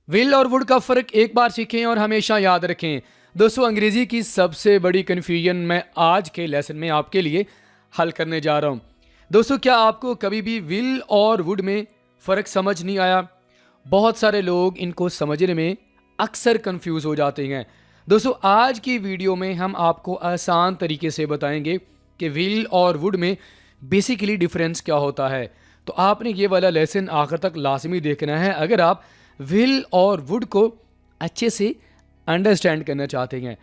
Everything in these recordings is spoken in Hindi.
विल और वुड का फ़र्क एक बार सीखें और हमेशा याद रखें। दोस्तों, अंग्रेज़ी की सबसे बड़ी कन्फ्यूजन मैं आज के लेसन में आपके लिए हल करने जा रहा हूँ। दोस्तों, क्या आपको कभी भी विल और वुड में फ़र्क समझ नहीं आया? बहुत सारे लोग इनको समझने में अक्सर कंफ्यूज हो जाते हैं। दोस्तों, आज की वीडियो में हम आपको आसान तरीके से बताएंगे कि विल और वुड में बेसिकली डिफरेंस क्या होता है। तो आपने ये वाला लेसन आखिर तक लाजमी देखना है अगर आप विल और वुड को अच्छे से अंडरस्टैंड करना चाहते हैं।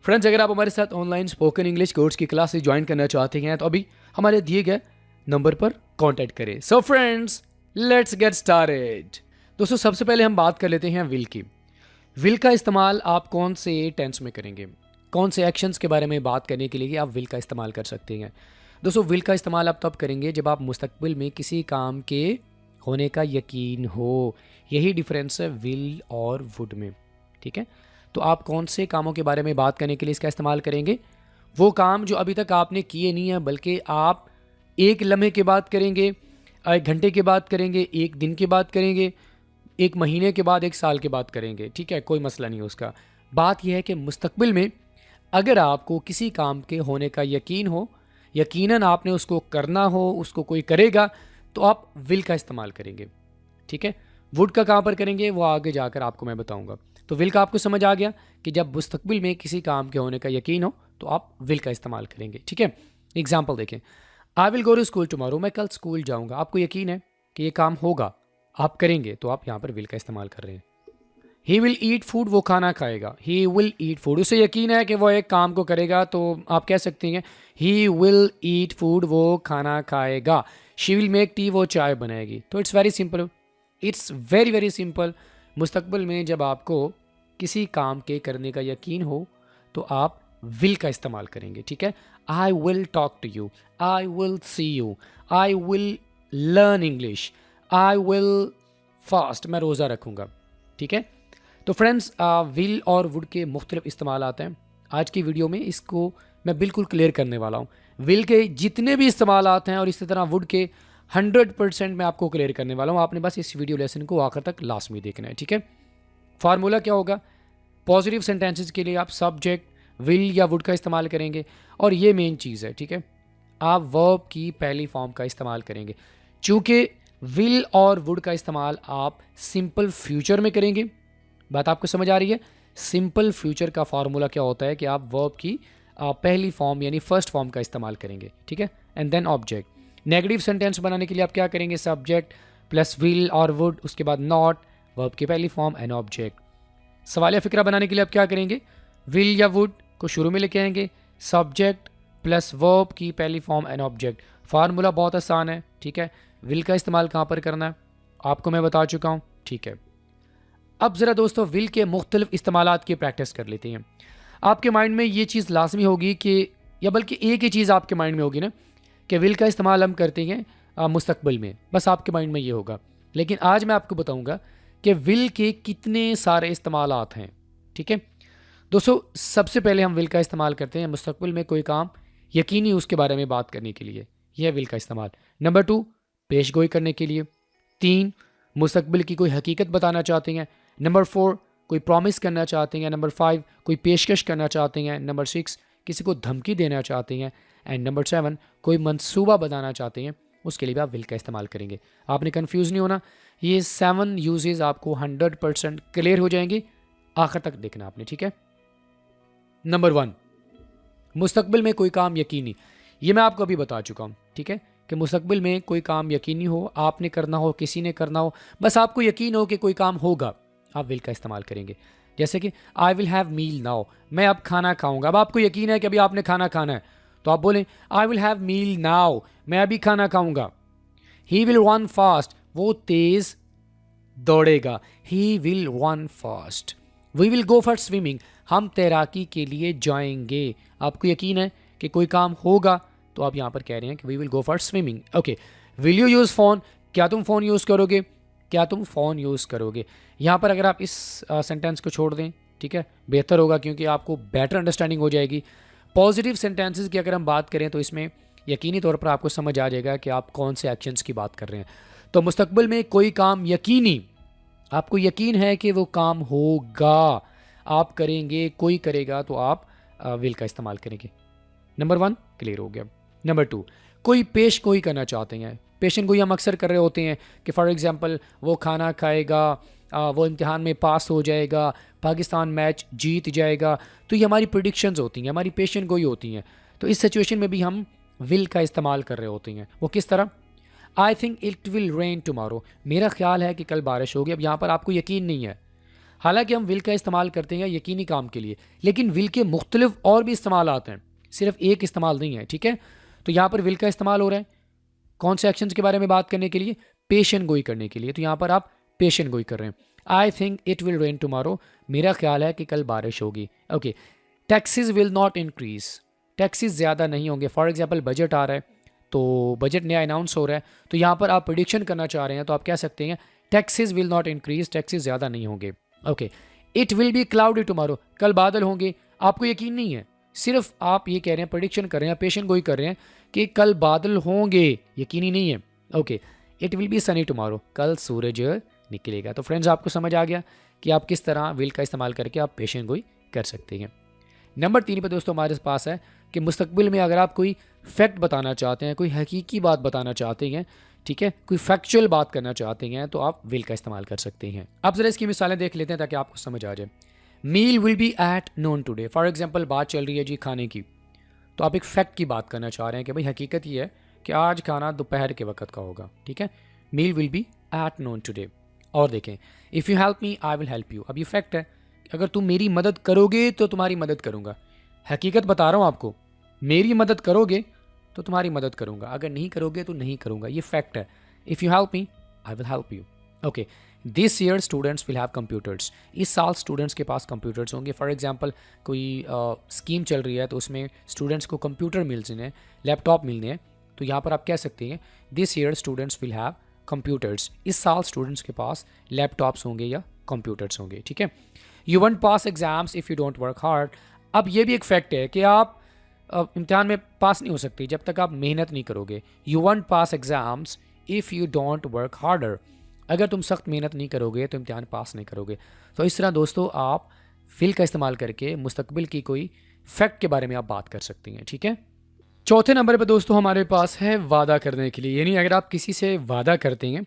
फ्रेंड्स, अगर आप हमारे साथ ऑनलाइन स्पोकन इंग्लिश कोर्स की क्लासेस ज्वाइन करना चाहते हैं तो अभी हमारे दिए गए नंबर पर कांटेक्ट करें। So friends, let's get started. दोस्तों, सबसे पहले हम बात कर लेते हैं विल की। विल का इस्तेमाल आप कौन से टेंस में करेंगे, कौन से एक्शंस के बारे में बात करने के लिए आप विल का इस्तेमाल कर सकते हैं। दोस्तों, विल का इस्तेमाल आप तब करेंगे जब आप मुस्तकबिल में किसी काम के होने का यकीन हो। यही डिफरेंस है विल और वुड में, ठीक है। तो आप कौन से कामों के बारे में बात करने के लिए इसका इस्तेमाल करेंगे? वो काम जो अभी तक आपने किए नहीं है, बल्कि आप एक लम्हे के बाद करेंगे, एक घंटे के बाद करेंगे, एक दिन के बाद करेंगे, एक महीने के बाद, एक साल के बाद करेंगे, ठीक है, कोई मसला नहीं है उसका। बात यह है कि मुस्तकबिल में अगर आपको किसी काम के होने का यकीन हो, यकीनन आपने उसको करना हो, उसको कोई करेगा, तो आप विल का इस्तेमाल करेंगे, ठीक है। वुड का कहाँ पर करेंगे वो आगे जाकर आपको मैं बताऊंगा। तो विल का आपको समझ आ गया कि जब मुस्तकबिल में किसी काम के होने का यकीन हो तो आप विल का इस्तेमाल करेंगे, ठीक है। एग्जाम्पल देखें, I will go to school tomorrow, मैं कल स्कूल जाऊंगा। आपको यकीन है कि ये काम होगा, आप करेंगे, तो आप यहाँ पर विल का इस्तेमाल कर रहे हैं। ही विल ईट फूड, वो खाना खाएगा। ही विल ईट फूड, उसे यकीन है कि वो एक काम को करेगा, तो आप कह सकते हैं ही विल ईट फूड, वो खाना खाएगा। शी विल मेक टी, वो चाय बनाएगी। तो it's very simple, it's very very simple. मुस्तकबिल में जब आपको किसी काम के करने का यकीन हो तो आप विल का इस्तेमाल करेंगे, ठीक है। I will talk to you, I will see you, I will learn English, I will fast, मैं रोज़ा रखूँगा, ठीक है। तो फ्रेंड्स, विल और वुड के मुख्तलिफ इस्तेमाल आते हैं। आज की वीडियो में इसको मैं बिल्कुल क्लियर करने वाला हूँ। विल के जितने भी इस्तेमाल आते हैं और इसी तरह वुड के 100% मैं आपको क्लियर करने वाला हूँ। आपने बस इस वीडियो लेसन को आखिर तक लाजमी देखना है, ठीक है। फार्मूला क्या होगा? पॉजिटिव सेंटेंसेस के लिए आप सब्जेक्ट विल या वुड का इस्तेमाल करेंगे, और ये मेन चीज़ है, ठीक है। आप वर्ब की पहली फॉर्म का इस्तेमाल करेंगे। चूँकि विल और वुड का इस्तेमाल आप सिंपल फ्यूचर में करेंगे। बात आपको समझ आ रही है? सिंपल फ्यूचर का फार्मूला क्या होता है कि आप वर्ब की पहली फॉर्म यानी फर्स्ट फॉर्म का इस्तेमाल करेंगे, ठीक है, and then object. Negative sentence बनाने के लिए आप क्या करेंगे? सब्जेक्ट प्लस विल और वुड, उसके बाद नॉट, वर्ब की पहली फॉर्म एंड ऑब्जेक्ट। सवालिया फिक्रा बनाने के लिए आप क्या करेंगे? विल या वुड को शुरू में लेके आएंगे, सब्जेक्ट प्लस वर्ब की पहली फॉर्म एंड ऑब्जेक्ट। फार्मूला बहुत आसान है, ठीक है। विल का इस्तेमाल कहाँ पर करना है आपको मैं बता चुका हूँ, ठीक है। अब ज़रा दोस्तों विल के मुख्तलिफ इस्तेमालात की प्रैक्टिस कर लेते हैं। आपके माइंड में ये चीज़ लाजमी होगी कि, या बल्कि एक ही चीज़ आपके माइंड में होगी ना, कि विल का इस्तेमाल हम करते हैं मुस्तकबिल में, बस आपके माइंड में ये होगा। लेकिन आज मैं आपको बताऊंगा कि विल के कितने सारे इस्तेमालात हैं, ठीक है। दोस्तों, सबसे पहले हम विल का इस्तेमाल करते हैं मुस्तकबिल में कोई काम यकीनी उसके बारे में बात करने के लिए, यह है विल का इस्तेमाल। नंबर 2, पेशगोई करने के लिए। 3, मुस्तकबिल की कोई हकीकत बताना चाहते हैं। नंबर 4, कोई प्रॉमिस करना चाहते हैं। नंबर 5, कोई पेशकश करना चाहते हैं। नंबर 6, किसी को धमकी देना चाहते हैं। एंड नंबर 7, कोई मंसूबा बनाना चाहते हैं, उसके लिए भी आप विल का इस्तेमाल करेंगे। आपने कन्फ्यूज़ नहीं होना, ये 7 यूजेस आपको 100% क्लियर हो जाएंगे। आखिर तक देखना आपने, ठीक है। नंबर 1, मुस्तकबिल में कोई काम यकीनी, ये मैं आपको अभी बता चुका हूँ, ठीक है, कि मुस्तकबिल में कोई काम यकीनी हो, आपने करना हो, किसी ने करना हो, बस आपको यकीन हो कि कोई काम होगा, आप विल का इस्तेमाल करेंगे। जैसे कि I will have meal now, मैं अब खाना खाऊंगा। अब आपको यकीन है कि अभी आपने खाना खाना है, तो आप बोलें I will have meal now, मैं अभी खाना खाऊंगा। ही विल रन फास्ट, वो तेज दौड़ेगा। He will run fast. We will go for swimming, हम तैराकी के लिए जाएंगे। आपको यकीन है कि कोई काम होगा, तो आप यहाँ पर कह रहे हैं कि we will go for swimming, okay. Will you use phone, क्या तुम फ़ोन यूज़ करोगे? क्या तुम फ़ोन यूज़ करोगे? यहाँ पर अगर आप इस सेंटेंस को छोड़ दें, ठीक है, बेहतर होगा, क्योंकि आपको बेटर अंडरस्टैंडिंग हो जाएगी। पॉजिटिव सेंटेंसेस की अगर हम बात करें तो इसमें यकीनी तौर पर आपको समझ आ जाएगा कि आप कौन से एक्शंस की बात कर रहे हैं। तो मुस्तकबिल में कोई काम यकीनी आपको यकीन है कि वो काम होगा, आप करेंगे, कोई करेगा तो आप विल का इस्तेमाल करेंगे। नंबर 1 क्लियर हो गया। नंबर 2, कोई पेश गोई करना चाहते हैं। पेशन गोई हम अक्सर कर रहे होते हैं कि फॉर एग्जांपल वो खाना खाएगा, वो इम्तिहान में पास हो जाएगा, पाकिस्तान मैच जीत जाएगा। तो ये हमारी प्रिडिक्शंस होती हैं, हमारी पेशन गोई होती हैं। तो इस सिचुएशन में भी हम विल का इस्तेमाल कर रहे होते हैं। वो किस तरह? I think it will rain tomorrow, मेरा ख्याल है कि कल बारिश होगी। अब यहाँ पर आपको यकीन नहीं है, हालांकि हम विल का इस्तेमाल करते हैं यकीनी काम के लिए, लेकिन विल के मुख्तलिफ और भी इस्तेमाल आते हैं, सिर्फ एक इस्तेमाल नहीं है। ठीक है, तो यहाँ पर विल का इस्तेमाल हो रहा है कौन से एक्शंस के बारे में बात करने के लिए? पेशन गोई करने के लिए। तो यहाँ पर आप पेशन गोई कर रहे हैं। I think it will rain tomorrow, मेरा ख्याल है कि कल बारिश होगी। Okay, taxes will not increase, taxes ज़्यादा नहीं होंगे। फॉर एग्जाम्पल बजट आ रहा है, तो बजट नया अनाउंस हो रहा है, तो यहाँ पर आप प्रिडिक्शन करना चाह रहे हैं, तो आप कह सकते हैं taxes will not increase, taxes ज़्यादा नहीं होंगे। Okay, it will be cloudy tomorrow, कल बादल होंगे। आपको यकीन नहीं है, सिर्फ आप ये कह रहे हैं, प्रिडिक्शन कर रहे हैं, पेशन गोई कर रहे हैं कि कल बादल होंगे, यकीनी नहीं है। Okay, it will be Sunny tomorrow, कल सूरज निकलेगा। तो फ्रेंड्स, आपको समझ आ गया कि आप किस तरह विल का इस्तेमाल करके आप पेशन गोई कर सकते हैं। नंबर 3 पे दोस्तों हमारे पास है कि मुस्तकबिल में अगर आप कोई फैक्ट बताना चाहते हैं, कोई हकीकी बात बताना चाहते हैं, ठीक है, कोई फैक्चुअल बात करना चाहते हैं, तो आप विल का इस्तेमाल कर सकते हैं। अब जरा इसकी मिसालें देख लेते हैं ताकि आपको समझ आ जाए। Meal will be at noon today, for example बात चल रही है जी खाने की, तो आप एक फैक्ट की बात करना चाह रहे हैं कि भाई हकीकत ये है कि आज खाना दोपहर के वक्त का होगा। ठीक है, meal will be at noon today. और देखें, if you help me I will help you, अब ये फैक्ट है, अगर तुम मेरी मदद करोगे तो तुम्हारी मदद करूंगा। हकीकत बता रहा हूँ आपको, मेरी मदद करोगे तो तुम्हारी मदद करूंगा, अगर नहीं करोगे तो नहीं करूंगा, ये फैक्ट है। If you help me I will help you. Okay, this year students will have computers, इस साल स्टूडेंट्स के पास कंप्यूटर्स होंगे। फॉर एग्जांपल कोई स्कीम चल रही है तो उसमें स्टूडेंट्स को कंप्यूटर मिलने हैं, लैपटॉप मिलने हैं, तो यहाँ पर आप कह सकते हैं this year students will have computers, इस साल स्टूडेंट्स के पास लैपटॉप्स होंगे या कंप्यूटर्स होंगे। ठीक है, you want pass exams if you don't work hard, अब ये भी एक फैक्ट है कि आप इम्तिहान में पास नहीं हो सकते जब तक आप मेहनत नहीं करोगे। You want pass exams if you don't work harder, अगर तुम सख्त मेहनत नहीं करोगे तो इम्तिहान पास नहीं करोगे। तो इस तरह दोस्तों आप फिल का इस्तेमाल करके मुस्तकबिल की कोई फैक्ट के बारे में आप बात कर सकती हैं। ठीक है, चौथे नंबर पर दोस्तों हमारे पास है वादा करने के लिए, यानी अगर आप किसी से वादा करते हैं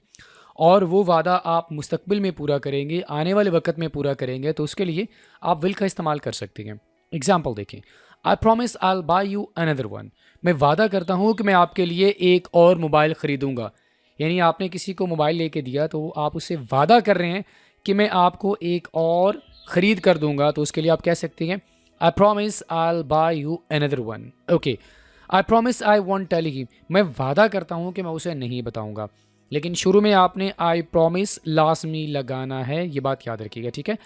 और वो वादा आप मुस्तकबिल में पूरा करेंगे, आने वाले वक्त में पूरा करेंगे, तो उसके लिए आप विल का इस्तेमाल कर सकते हैं। एग्जाम्पल देखें, आई promise I will buy you another one, मैं वादा करता हूँ कि मैं आपके लिए एक और मोबाइल ख़रीदूँगा। यानी आपने किसी को मोबाइल लेके दिया तो आप उससे वादा कर रहे हैं कि मैं आपको एक और ख़रीद कर दूंगा, तो उसके लिए आप कह सकते हैं I promise I will buy you another one. Okay, I promise I won't tell him, मैं वादा करता हूँ कि मैं उसे नहीं बताऊँगा, लेकिन शुरू में आपने आई प्रॉमिस लाजमी लगाना है, ये बात याद रखिएगा। ठीक है,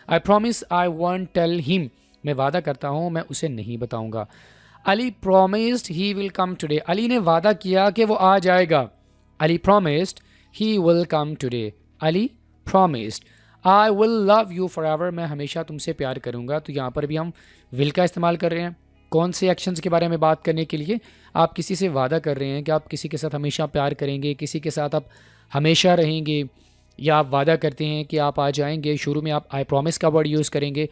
I promise I won't tell him, मैं वादा करता हूँ मैं उसे नहीं बताऊँगा। Ali promised he will come today, Ali ने वादा किया कि वो आ जाएगा। Ali promised he will come today, Ali promised I will love you forever, मैं हमेशा तुमसे प्यार करूँगा। तो यहाँ पर भी हम will का इस्तेमाल कर रहे हैं कौन से एक्शंस के बारे में बात करने के लिए? आप किसी से वादा कर रहे हैं कि आप किसी के साथ हमेशा प्यार करेंगे, किसी के साथ आप हमेशा रहेंगे, या आप वादा करते हैं कि आप आ जाएंगे, शुरू में आप आई प्रॉमिस का वर्ड यूज़ करेंगे।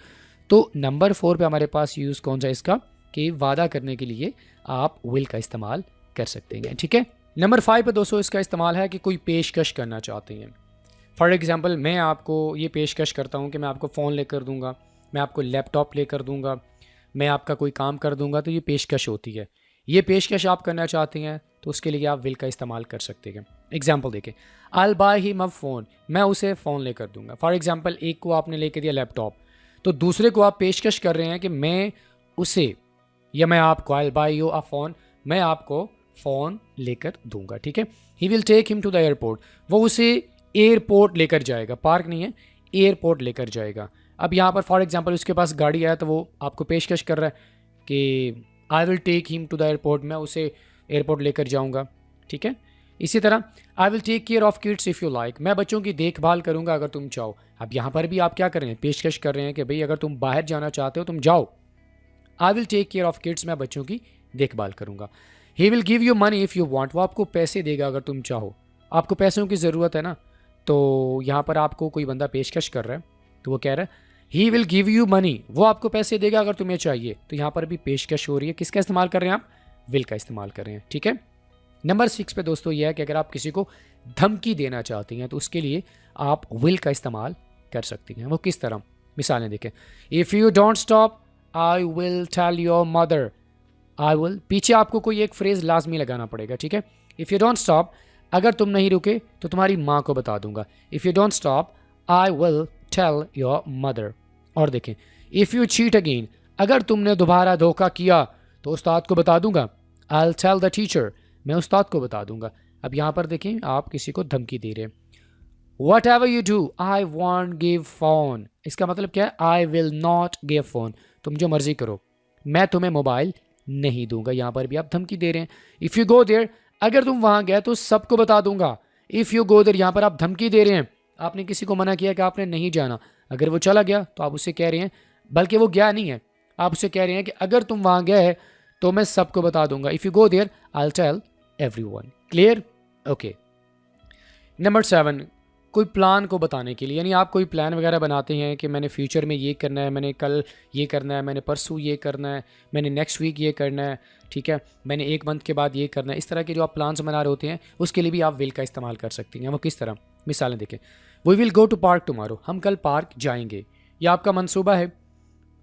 तो नंबर 4 पे हमारे पास यूज़ कौन सा इसका कि वादा करने के लिए आप will का इस्तेमाल कर सकते हैं। ठीक है, नंबर 5 पे दोस्तों इसका इस्तेमाल है कि कोई पेशकश करना चाहते हैं। फॉर एग्जांपल मैं आपको ये पेशकश करता हूँ कि मैं आपको फ़ोन लेकर दूंगा, मैं आपको लैपटॉप लेकर दूंगा, मैं आपका कोई काम कर दूंगा, तो ये पेशकश होती है। ये पेशकश आप करना चाहते हैं तो उसके लिए आप विल का इस्तेमाल कर सकते हैं। एग्जाम्पल देखें, I will by him a phone, मैं उसे फ़ोन लेकर दूंगा। फॉर एग्जाम्पल एक को आपने लेकर दिया लैपटॉप, तो दूसरे को आप पेशकश कर रहे हैं कि मैं उसे या मैं आपको I will buy you a phone, मैं आपको फ़ोन लेकर दूंगा। ठीक है, he will take him to the airport, वो उसे एयरपोर्ट लेकर जाएगा, पार्क नहीं है, एयरपोर्ट लेकर जाएगा। अब यहाँ पर फॉर एग्जांपल उसके पास गाड़ी आया तो वो आपको पेशकश कर रहा है कि I will take him to the airport, मैं उसे एयरपोर्ट लेकर जाऊँगा। ठीक है, इसी तरह I will take care of kids if you like, मैं बच्चों की देखभाल करूँगा अगर तुम चाहो। अब यहाँ पर भी आप क्या कर रहे हैं? पेशकश कर रहे हैं कि भाई अगर तुम बाहर जाना चाहते हो तुम जाओ, I will take care of kids, मैं बच्चों की देखभाल करूँगा। He will give you money if you want, वो आपको पैसे देगा अगर तुम चाहो। आपको पैसों की ज़रूरत है ना, तो यहाँ पर आपको कोई बंदा पेशकश कर रहा है, तो वो कह रहा है he will give you money, वो आपको पैसे देगा अगर तुम्हें चाहिए। तो यहाँ पर भी पेशकश हो रही है, किसका इस्तेमाल कर रहे हैं आप? विल का इस्तेमाल कर रहे हैं, ठीक है। नंबर 6 पे दोस्तों यह है कि अगर आप किसी को धमकी देना चाहती हैं तो उसके लिए आप विल का इस्तेमाल कर सकती हैं। वो किस तरह? मिसालें देखें, if you don't stop I will tell your mother, I will, पीछे आपको कोई एक फ्रेज लाजमी लगाना पड़ेगा, ठीक है। इफ़ यू डोंट स्टॉप, अगर तुम नहीं रुके तो तुम्हारी माँ को बता दूंगा। If you don't stop I will tell your mother. और देखें, इफ़ यू चीट अगेन, अगर तुमने दोबारा धोखा किया तो उस्ताद को बता दूंगा। I will tell the teacher, मैं उस्ताद को बता दूंगा। अब यहाँ पर देखें, आप किसी को धमकी दे रहे हैं। What ever you do I want give phone, इसका मतलब क्या है? I will not give phone, तुम जो मर्जी करो, मैं तुम्हें मोबाइल नहीं दूंगा। यहाँ पर भी आप धमकी दे रहे हैं। इफ़ यू गो देयर, अगर तुम वहाँ गए तो सबको बता दूंगा। इफ़ यू गो देयर, यहाँ पर आप धमकी दे रहे हैं। आपने किसी को मना किया कि आपने नहीं जाना, अगर वो चला गया तो आप उससे कह रहे हैं, बल्कि वो गया नहीं है, आप उससे कह रहे हैं कि अगर तुम वहाँ गए तो मैं सबको बता दूंगा। If you go there I will tell everyone. Clear? Okay. Number 7, कोई प्लान को बताने के लिए, यानी आप कोई प्लान वगैरह बनाते हैं कि मैंने फ्यूचर में ये करना है, मैंने कल ये करना है, मैंने परसों ये करना है, मैंने नेक्स्ट वीक ये करना है, ठीक है, मैंने 1 मंथ के बाद ये करना है। इस तरह के जो आप प्लान्स बना रहे होते हैं उसके लिए भी आप विल का इस्तेमाल कर सकती हैं। वो किस तरह? मिसालें देखें, we will go to park tomorrow, हम कल पार्क जाएंगे। या आपका मंसूबा है,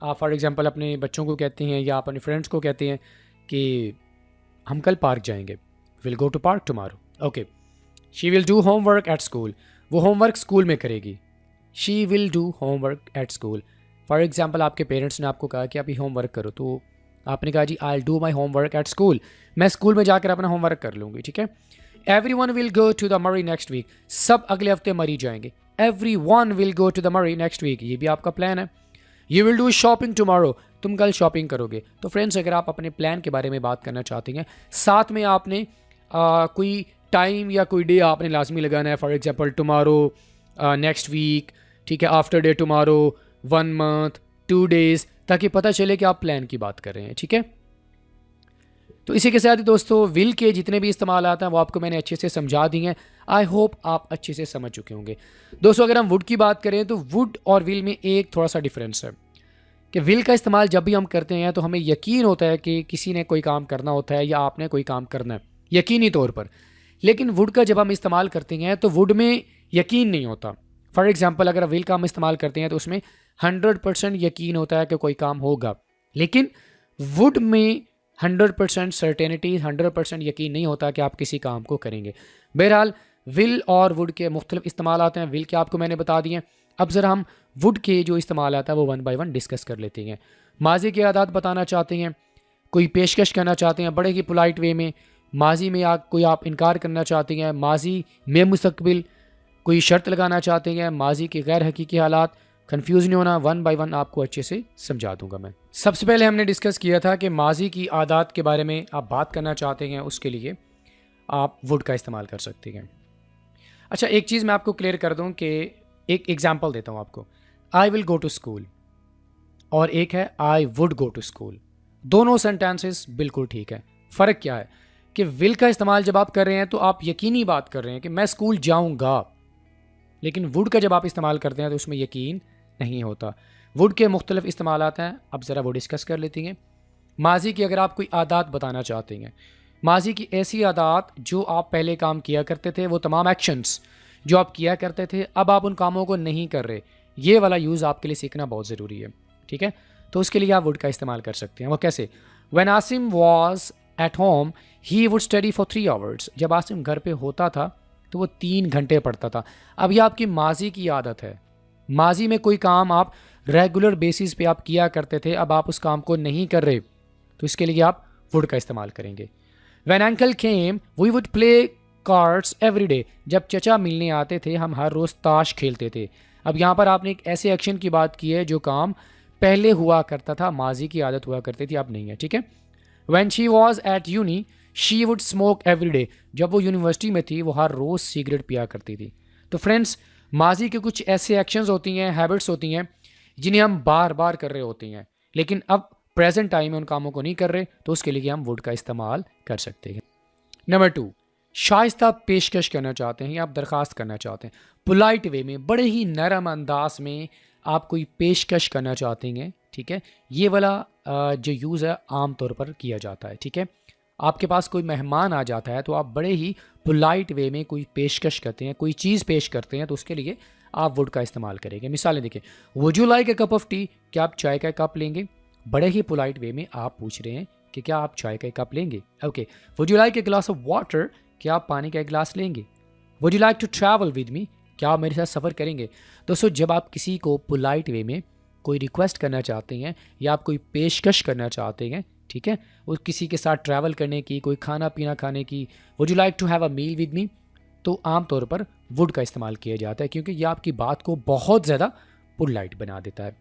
आप फॉर एग्जांपल अपने बच्चों को कहते हैं या अपने फ्रेंड्स को कहते हैं कि हम कल पार्क जाएंगे, will go to park tomorrow. Okay. She will do homework at school, वो होमवर्क स्कूल में करेगी। She will do homework at school. For example आपके पेरेंट्स ने आपको कहा कि आप ये होमवर्क करो, तो आपने कहा जी I will do my homework at school, मैं स्कूल में जाकर अपना होमवर्क कर लूँगी, ठीक है। Everyone will go to the Murree next week, सब अगले हफ्ते मरी जाएंगे। Everyone will go to the Murree next week, ये भी आपका प्लान है। You will do shopping tomorrow, तुम कल शॉपिंग करोगे। तो फ्रेंड्स, अगर आप अपने प्लान के बारे में बात करना चाहते हैं, साथ में आपने कोई टाइम या कोई डे आपने लाजमी लगाना है। For example tomorrow, next week, ठीक है, after day tomorrow, 1 month, 2 days, ताकि पता चले कि आप प्लान की बात कर रहे हैं, ठीक है। तो इसी के साथ ही दोस्तों विल के जितने भी इस्तेमाल आते हैं वो आपको मैंने अच्छे से समझा दिए हैं। आई होप आप अच्छे से समझ चुके होंगे। दोस्तों, अगर हम वुड की बात करें तो वुड और विल में एक थोड़ा सा डिफरेंस है कि विल का इस्तेमाल जब भी हम करते हैं तो हमें यकीन होता है कि किसी ने कोई काम करना होता है या आपने कोई काम करना है यकीनी तौर पर। लेकिन वुड का जब हम इस्तेमाल करते हैं तो वुड में यकीन नहीं होता। फॉर एग्जांपल, अगर विल का हम इस्तेमाल करते हैं तो उसमें 100% यकीन होता है कि कोई काम होगा, लेकिन वुड में 100% सर्टेनिटी, 100% यकीन नहीं होता कि आप किसी काम को करेंगे। बहरहाल, विल और वुड के मुख्तलिफ इस्तेमाल आते हैं। विल के आपको मैंने बता दिए। अब ज़रा हम वुड के जो इस्तेमाल आता है वो 1 बाय 1 डिस्कस कर लेते हैं। माजी के आदात बताना चाहते हैं, कोई पेशकश करना चाहते हैं बड़े ही पोलाइट वे में, माजी में कोई आप इनकार करना चाहते हैं, माजी में मुस्तकबिल कोई शर्त लगाना चाहते हैं, माजी के गैर हकीकी हालात, कंफ्यूज नहीं होना, 1 बाय 1 आपको अच्छे से समझा दूंगा मैं। सबसे पहले हमने डिस्कस किया था कि माजी की आदात के बारे में आप बात करना चाहते हैं, उसके लिए आप वुड का इस्तेमाल कर सकते हैं। अच्छा, एक चीज़ मैं आपको क्लियर कर दूं कि एक एग्जांपल देता हूं आपको। I will go to school और एक है I would go to school. दोनों सेंटेंसेस बिल्कुल ठीक है। फ़र्क क्या है कि विल का इस्तेमाल जब आप कर रहे हैं तो आप यकीनी बात कर रहे हैं कि मैं स्कूल जाऊंगा, लेकिन वुड का जब आप इस्तेमाल करते हैं तो उसमें यकीन नहीं होता। वुड के मुख्तलिफ इस्तेमाल आते हैं, अब ज़रा वो डिस्कस कर लेती हैं। माजी की अगर आप कोई आदात बताना चाहते हैं, माजी की ऐसी आदात जो आप पहले काम किया करते थे, वो तमाम एक्शंस जो आप किया करते थे अब आप उन कामों को नहीं कर रहे, ये वाला यूज़ आपके लिए सीखना बहुत ज़रूरी है, ठीक है। तो उसके लिए आप वुड का इस्तेमाल कर सकते हैं। वो कैसे? When Asim was at home he would study for 3 hours, जब आसिम घर पे होता था तो वो 3 घंटे पढ़ता था। अब ये आपकी माजी की आदत है। माजी में कोई काम आप रेगुलर बेसिस पे आप किया करते थे, अब आप उस काम को नहीं कर रहे, तो इसके लिए आप वुड का इस्तेमाल करेंगे। When uncle came we would play cards every day, जब चचा मिलने आते थे हम हर रोज़ ताश खेलते थे। अब यहाँ पर आपने एक ऐसे एक्शन की बात की है जो काम पहले हुआ करता था, माजी की आदत हुआ करती थी, अब नहीं है, ठीक है। When she was at uni she would smoke every day, जब वो यूनिवर्सिटी में थी वो हर रोज़ सिगरेट पिया करती थी। तो फ्रेंड्स, माजी के कुछ ऐसे एक्शंस होती हैं, हैबिट्स होती हैं जिन्हें हम बार बार कर रहे होते हैं, लेकिन अब प्रेजेंट टाइम में उन कामों को नहीं कर रहे, तो उसके लिए हम वुड का इस्तेमाल कर सकते हैं। नंबर 2, शाइस्ता पेशकश करना चाहते हैं या आप दरख्वास्त करना चाहते हैं, पोलाइट वे में, बड़े ही नरम अंदाज में आप कोई पेशकश करना चाहते हैं, ठीक है। ये वाला जो यूज़ है आम तौर पर किया जाता है, ठीक है। आपके पास कोई मेहमान आ जाता है तो आप बड़े ही पोलाइट वे में कोई पेशकश करते हैं, कोई चीज़ पेश करते हैं, तो उसके लिए आप वुड का इस्तेमाल करेंगे। मिसालें देखें, would you like A cup of T, क्या आप चाय का कप लेंगे? बड़े ही पोलाइट वे में आप पूछ रहे हैं कि क्या आप चाय का कप लेंगे। Okay, would you like a glass of water, क्या आप पानी का एक गिलास लेंगे? Would you like to travel with me, क्या आप मेरे साथ सफ़र करेंगे? दोस्तों, जब आप किसी को पोलाइट वे में कोई रिक्वेस्ट करना चाहते हैं या आप कोई पेशकश करना चाहते हैं, ठीक है, वो किसी के साथ ट्रैवल करने की, कोई खाना पीना खाने की, would you like to have a meal with me, तो आम तौर पर वुड का इस्तेमाल किया जाता है क्योंकि यह आपकी बात को बहुत ज़्यादा पोलाइट बना देता है।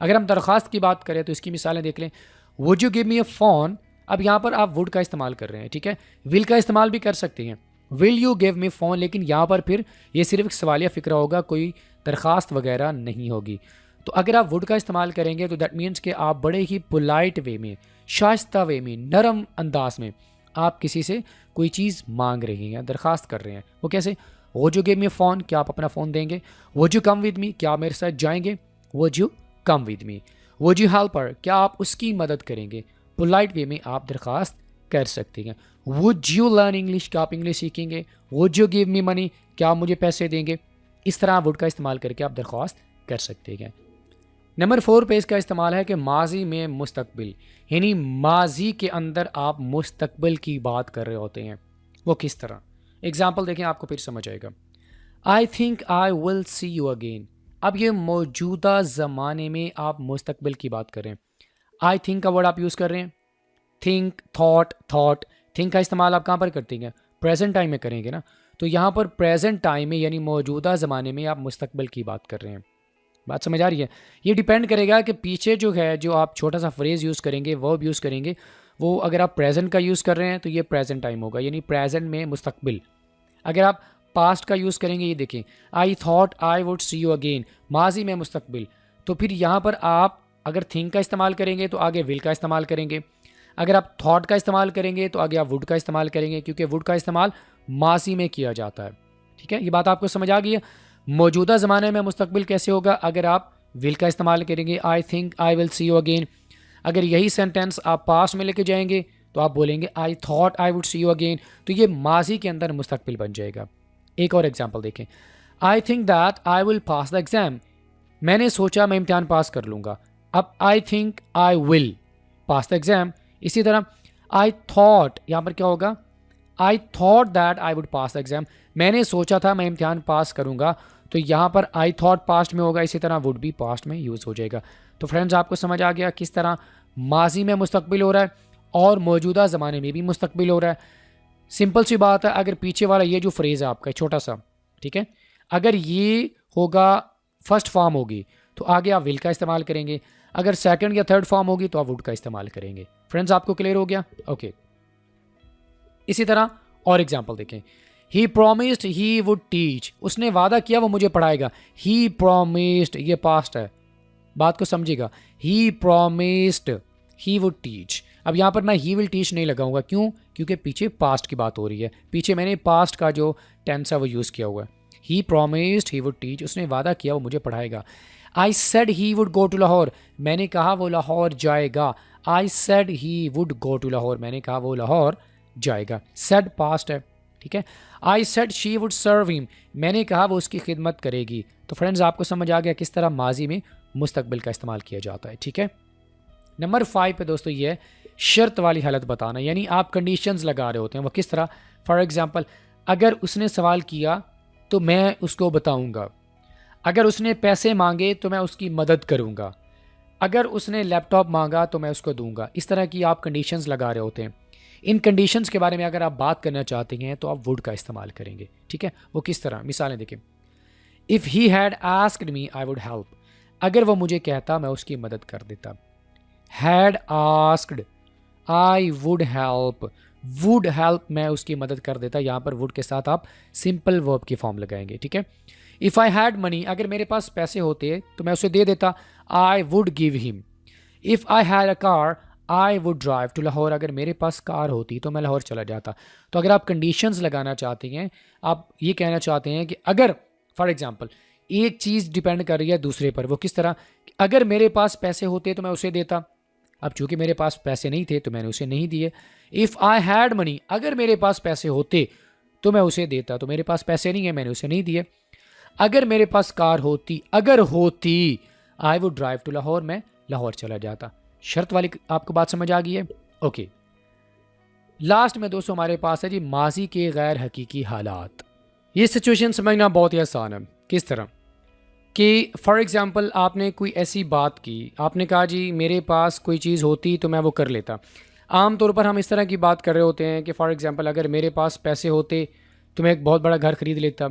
अगर हम दरख्वास्त की बात करें तो इसकी मिसालें देख लें। Would you give me a phone, अब यहाँ पर आप वुड का इस्तेमाल कर रहे हैं, ठीक है। विल का इस्तेमाल भी कर सकते हैं, will you give me phone, लेकिन यहाँ पर फिर ये सिर्फ सवालिया फ़िक्रा होगा, कोई दरख्वास्त वगैरह नहीं होगी। तो अगर आप वुड का इस्तेमाल करेंगे तो दैट मीन्स कि आप बड़े ही पोलाइट वे में, शाइस्ता वे में, नरम अंदाज में आप किसी से कोई चीज़ मांग रही हैं, दरख्वास्त कर रहे हैं। वो कैसे? Would you give me phone, क्या आप अपना फ़ोन देंगे? Would you come with me, क्या आप मेरे साथ जाएंगे? Would you come with me. Would you help her, क्या आप उसकी मदद करेंगे? पोलाइट वे में आप दरख्वास्त कर सकते हैं। वुड यू लर्न इंग्लिश, क्या आप इंग्लिश सीखेंगे? Would you give me money, क्या आप मुझे पैसे देंगे? इस तरह वुड का इस्तेमाल करके आप दरख्वास्त कर सकते हैं। नंबर 4 पे इसका इस्तेमाल है कि माजी में मुस्तकबिल, यानी माजी के अंदर आप मुस्तकबिल की बात कर रहे होते हैं। वो किस तरह? एग्जाम्पल देखें, आपको फिर समझ आएगा। I think I will see you again, अब ये मौजूदा ज़माने में आप मुस्तकबिल की बात कर रहे हैं। आई थिंक का वर्ड आप यूज़ कर रहे हैं, थिंक, थॉट। थिंक का इस्तेमाल आप कहाँ पर करते हैं? प्रेजेंट टाइम में करेंगे ना। तो यहाँ पर प्रेजेंट टाइम में यानी मौजूदा ज़माने में आप मुस्तकबिल की बात कर रहे हैं। बात समझ आ रही है? ये डिपेंड करेगा कि पीछे जो है, जो आप छोटा सा फ्रेज़ यूज़ करेंगे, वर्ब यूज़ करेंगे, वो अगर आप प्रेजेंट का यूज़ कर रहे हैं तो ये प्रेजेंट टाइम होगा, यानी प्रेजेंट में मुस्तकबिल। अगर आप पास्ट का यूज़ करेंगे, ये देखें, I thought I would see you again, माजी में मुस्तकबिल, तो फिर यहाँ पर आप अगर थिंक का इस्तेमाल करेंगे तो आगे विल का इस्तेमाल करेंगे। अगर आप थॉट का इस्तेमाल करेंगे तो आगे आप वुड का इस्तेमाल करेंगे, क्योंकि वुड का इस्तेमाल माजी में किया जाता है। ठीक है, ये बात आपको समझ आ गई है। मौजूदा ज़माने में मुस्तकबिल कैसे होगा? अगर आप विल का इस्तेमाल करेंगे, I think I will see you again. अगर यही सेंटेंस आप पास्ट में लेके जाएंगे तो आप बोलेंगे I thought I would see you again, तो ये माजी के अंदर मुस्तकबिल बन जाएगा। एक और एग्जाम्पल देखें, I think that I will pass the exam, मैंने सोचा मैं इम्तिहान पास कर लूँगा। अब I think I will pass the exam. इसी तरह आई थॉट, यहाँ पर क्या होगा? I thought that I would pass the exam, मैंने सोचा था मैं इम्तिहान पास करूँगा, तो यहाँ पर आई थॉट पास्ट में होगा, इसी तरह वुड भी पास्ट में यूज़ हो जाएगा। तो फ्रेंड्स, आपको समझ आ गया किस तरह माजी में मुस्तकबिल हो रहा है और मौजूदा ज़माने में भी मुस्तकबिल हो रहा है। सिंपल सी बात है, अगर पीछे वाला ये जो फ्रेज़ है आपका छोटा सा, ठीक है, अगर ये होगा फर्स्ट फॉर्म होगी तो आगे आप विल का इस्तेमाल करेंगे, अगर सेकंड या थर्ड फॉर्म होगी तो आप वुड का इस्तेमाल करेंगे। फ्रेंड्स, आपको क्लियर हो गया? ओके। इसी तरह और एग्जाम्पल देखें, ही प्रोमिस्ड ही वुड टीच, उसने वादा किया वो मुझे पढ़ाएगा। ही प्रोमिस्ड, ये पास्ट है, बात को समझिएगा। ही प्रोमिस्ड ही वुड टीच, अब यहाँ पर मैं ही विल टीच नहीं लगाऊंगा, क्यों? क्योंकि पीछे पास्ट की बात हो रही है, पीछे मैंने पास्ट का जो टेंस है वो यूज़ किया हुआ है। He promised he would teach, उसने वादा किया वो मुझे पढ़ाएगा। I said he would go to Lahore, मैंने कहा वो लाहौर जाएगा। I said he would go to Lahore, मैंने कहा वो लाहौर जाएगा। सेड पास्ट है, ठीक है। I said she would serve him, मैंने कहा वो उसकी खिदमत करेगी। तो फ्रेंड्स, आपको समझ आ गया किस तरह माजी में मुस्तकबिल का इस्तेमाल किया जाता है, ठीक है। नंबर 5 पे दोस्तों ये है शर्त वाली हालत बताना, यानी आप कंडीशंस लगा रहे होते हैं। वो किस तरह? फॉर एग्जांपल, अगर उसने सवाल किया तो मैं उसको बताऊंगा, अगर उसने पैसे मांगे तो मैं उसकी मदद करूंगा, अगर उसने लैपटॉप मांगा तो मैं उसको दूंगा। इस तरह की आप कंडीशंस लगा रहे होते हैं। इन कंडीशंस के बारे में अगर आप बात करना चाहते हैं तो आप वुड का इस्तेमाल करेंगे, ठीक है। वो किस तरह? मिसालें देखें, if he had asked me I would help, अगर वो मुझे कहता मैं उसकी मदद कर देता। Had asked I would help, would help मैं उसकी मदद कर देता, यहाँ पर वुड के साथ आप सिंपल वर्ब की फॉर्म लगाएंगे, ठीक है। इफ़ आई हैड मनी, अगर मेरे पास पैसे होते तो मैं उसे दे देता। I would give him. If I had a car I would drive to Lahore, अगर मेरे पास कार होती तो मैं लाहौर चला जाता। तो अगर आप कंडीशंस लगाना चाहते हैं, आप ये कहना चाहते हैं कि अगर फॉर एग्जांपल एक चीज़ डिपेंड कर रही है दूसरे पर, वो किस तरह, अगर मेरे पास पैसे होते तो मैं उसे देता, अब चूंकि मेरे पास पैसे नहीं थे तो मैंने उसे नहीं दिए। इफ़ आई हैड मनी, अगर मेरे पास पैसे होते तो मैं उसे देता, तो मेरे पास पैसे नहीं है, मैंने उसे नहीं दिए। अगर मेरे पास कार होती, अगर होती, I would drive to Lahore, मैं लाहौर चला जाता। शर्त वाली आपको बात समझ आ गई है? ओके। लास्ट में दोस्तों हमारे पास है जी माजी के गैर हकीकी हालात। ये सिचुएशन समझना बहुत ही आसान है। किस तरह कि फॉर एग्ज़ाम्पल आपने कोई ऐसी बात की, आपने कहा जी मेरे पास कोई चीज़ होती तो मैं वो कर लेता। आम तौर पर हम इस तरह की बात कर रहे होते हैं कि फॉर एग्ज़ाम्पल अगर मेरे पास पैसे होते तो मैं एक बहुत बड़ा घर ख़रीद लेता,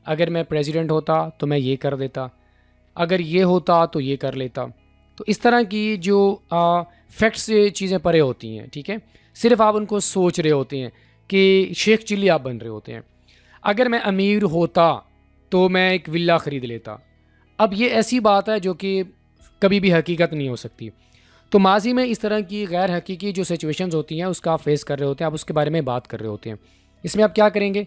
अगर मैं प्रेसिडेंट होता तो मैं ये कर देता, अगर ये होता तो ये कर लेता। तो इस तरह की जो फैक्ट्स से चीज़ें परे होती हैं, ठीक है, सिर्फ आप उनको सोच रहे होते हैं कि शेख चिल्ली आप बन रहे होते हैं। अगर मैं अमीर होता तो मैं एक विला ख़रीद लेता। अब ये ऐसी बात है जो कि कभी भी हकीकत नहीं हो सकती। तो माजी में इस तरह की गैर हकीकी जो सिचुएशंस होती हैं उसका आप फेस कर रहे होते हैं, आप उसके बारे में बात कर रहे होते हैं। इसमें आप क्या करेंगे,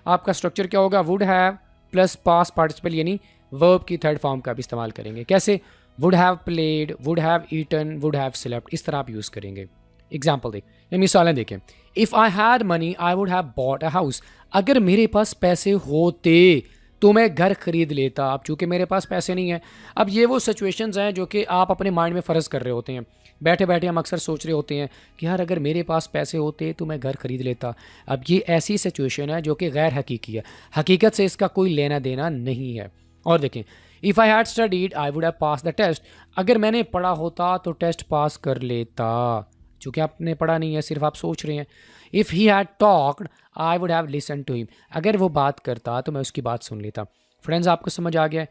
आपका स्ट्रक्चर क्या होगा, would have plus past participle यानी वर्ब की थर्ड फॉर्म का भी इस्तेमाल करेंगे। कैसे, would have played, would have eaten, would have slept, इस तरह आप यूज़ करेंगे। एग्जाम्पल देख या मिसालें देखें। If I had money I would have bought a house, अगर मेरे पास पैसे होते तो मैं घर खरीद लेता। अब चूँकि मेरे पास पैसे नहीं है, अब ये वो सिचुएशंस हैं जो कि आप अपने माइंड में फ़र्ज़ कर रहे होते हैं। बैठे बैठे हम अक्सर सोच रहे होते हैं कि यार अगर मेरे पास पैसे होते तो मैं घर खरीद लेता। अब ये ऐसी सिचुएशन है जो कि गैर हकीकी है, हकीकत से इसका कोई लेना देना नहीं है। और देखें, if I had studied I would have pass the test, अगर मैंने पढ़ा होता तो टेस्ट पास कर लेता। चूँकि आपने पढ़ा नहीं है, सिर्फ आप सोच रहे हैं। If he had talked I would have listen to him, अगर वो बात करता तो मैं उसकी बात सुन लेता। फ्रेंड्स, आपको समझ आ गया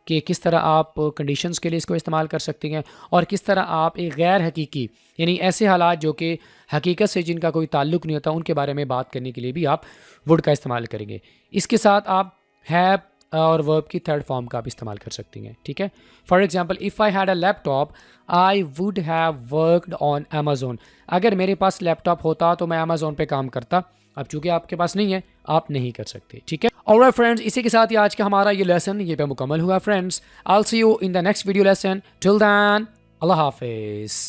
कि किस तरह आप कंडीशंस के लिए इसको इस्तेमाल कर सकते हैं और किस तरह आप एक गैर हकीकी यानी ऐसे हालात जो कि हकीकत से जिनका कोई ताल्लुक़ नहीं होता उनके बारे में बात करने के लिए भी आप वुड का इस्तेमाल करेंगे। इसके साथ आप हैव और वर्ब की थर्ड फॉर्म का भी इस्तेमाल कर सकती हैं, ठीक है। For example, if I had a laptop I would have worked on Amazon, अगर मेरे पास लैपटॉप होता तो मैं अमेज़ोन पे काम करता। अब चूंकि आपके पास नहीं है, आप नहीं कर सकते, ठीक है। ऑलराइट फ्रेंड्स, इसी के साथ ही आज का हमारा ये लेसन ये पे मुकम्मल हुआ। Friends, I will see you in the next video lesson. Till then, अल्लाह हाफिज़।